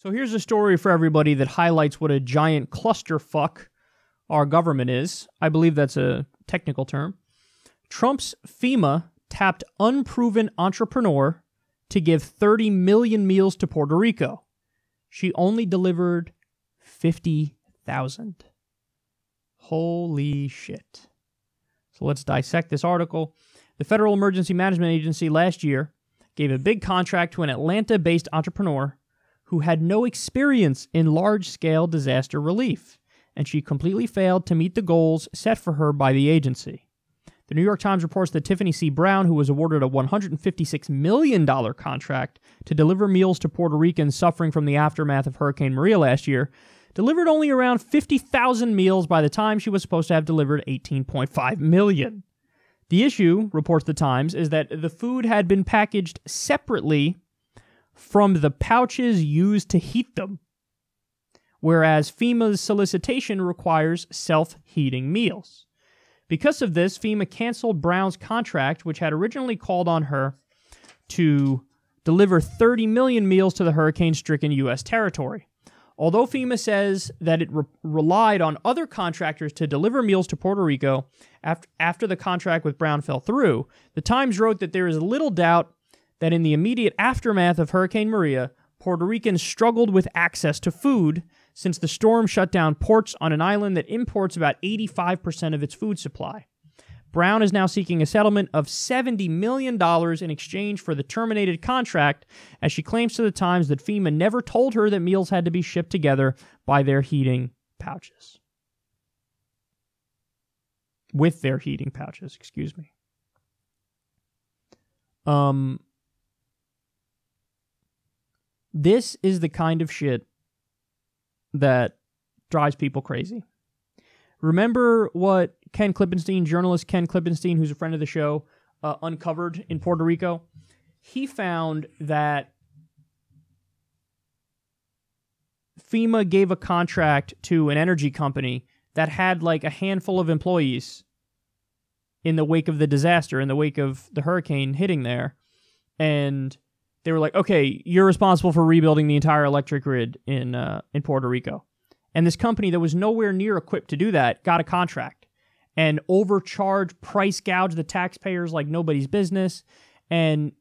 So here's a story for everybody that highlights what a giant clusterfuck our government is. I believe that's a technical term. Trump's FEMA tapped unproven entrepreneur to give 30 million meals to Puerto Rico. She only delivered 50,000. Holy shit. So let's dissect this article. The Federal Emergency Management Agency last year gave a big contract to an Atlanta-based entrepreneur who had no experience in large-scale disaster relief, and she completely failed to meet the goals set for her by the agency. The New York Times reports that Tiffany C. Brown, who was awarded a $156 million contract to deliver meals to Puerto Ricans suffering from the aftermath of Hurricane Maria last year, delivered only around 50,000 meals by the time she was supposed to have delivered 18.5 million. The issue, reports the Times, is that the food had been packaged separately from the pouches used to heat them, whereas FEMA's solicitation requires self-heating meals. Because of this, FEMA canceled Brown's contract, which had originally called on her to deliver 30 million meals to the hurricane-stricken U.S. territory. Although FEMA says that it relied on other contractors to deliver meals to Puerto Rico after the contract with Brown fell through, the Times wrote that there is little doubt that in the immediate aftermath of Hurricane Maria, Puerto Ricans struggled with access to food since the storm shut down ports on an island that imports about 85% of its food supply. Brown is now seeking a settlement of $70 million in exchange for the terminated contract, as she claims to the Times that FEMA never told her that meals had to be shipped together by their heating pouches. With their heating pouches, excuse me. This is the kind of shit that drives people crazy. Remember what Ken Klippenstein, journalist Ken Klippenstein, who's a friend of the show, uncovered in Puerto Rico? He found that FEMA gave a contract to an energy company that had like a handful of employees in the wake of the disaster, in the wake of the hurricane hitting there. And they were like, okay, you're responsible for rebuilding the entire electric grid in Puerto Rico. And this company that was nowhere near equipped to do that got a contract and overcharged, price gouged the taxpayers like nobody's business. And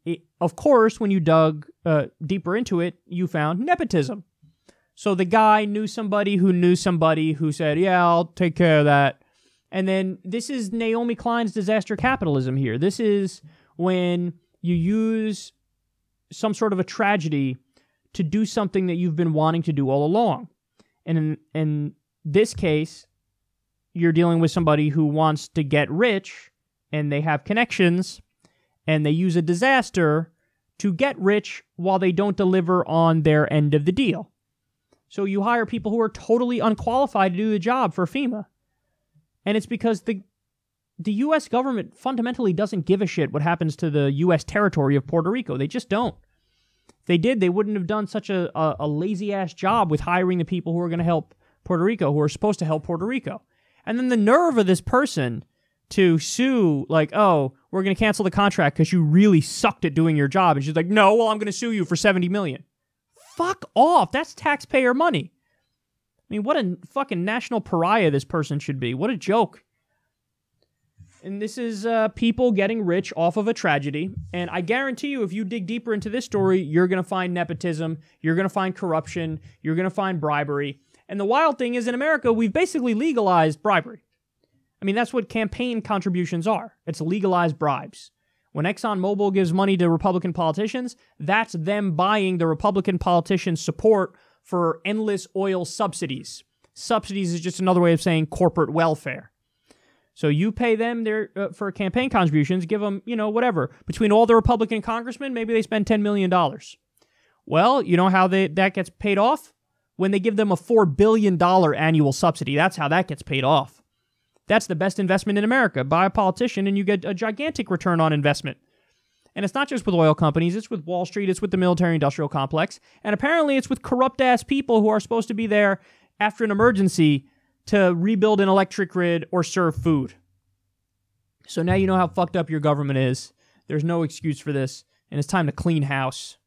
of course, when you dug deeper into it, you found nepotism. So the guy knew somebody who said, yeah, I'll take care of that. And then this is Naomi Klein's disaster capitalism here. This is when you use some sort of a tragedy to do something that you've been wanting to do all along. And in this case, you're dealing with somebody who wants to get rich, and they have connections, and they use a disaster to get rich while they don't deliver on their end of the deal. So you hire people who are totally unqualified to do the job for FEMA. And it's because the U.S. government fundamentally doesn't give a shit what happens to the U.S. territory of Puerto Rico. They just don't. If they did, they wouldn't have done such a lazy-ass job with hiring the people who are going to help Puerto Rico, who are supposed to help Puerto Rico. And then the nerve of this person to sue, like, oh, we're going to cancel the contract because you really sucked at doing your job. And she's like, no, well, I'm going to sue you for $70 million. Fuck off. That's taxpayer money. I mean, what a fucking national pariah this person should be. What a joke. And this is people getting rich off of a tragedy. And I guarantee you, if you dig deeper into this story, you're going to find nepotism, you're going to find corruption, you're going to find bribery. And the wild thing is, in America, we've basically legalized bribery. I mean, that's what campaign contributions are. It's legalized bribes. When ExxonMobil gives money to Republican politicians, that's them buying the Republican politicians' support for endless oil subsidies. Subsidies is just another way of saying corporate welfare. So you pay them for campaign contributions, give them, whatever. Between all the Republican congressmen, maybe they spend $10 million. Well, you know how that gets paid off? When they give them a $4 billion annual subsidy. That's how that gets paid off. That's the best investment in America. Buy a politician and you get a gigantic return on investment. And it's not just with oil companies, it's with Wall Street, it's with the military-industrial complex, and apparently it's with corrupt-ass people who are supposed to be there after an emergency to rebuild an electric grid or serve food. So now you know how fucked up your government is. There's no excuse for this, and it's time to clean house.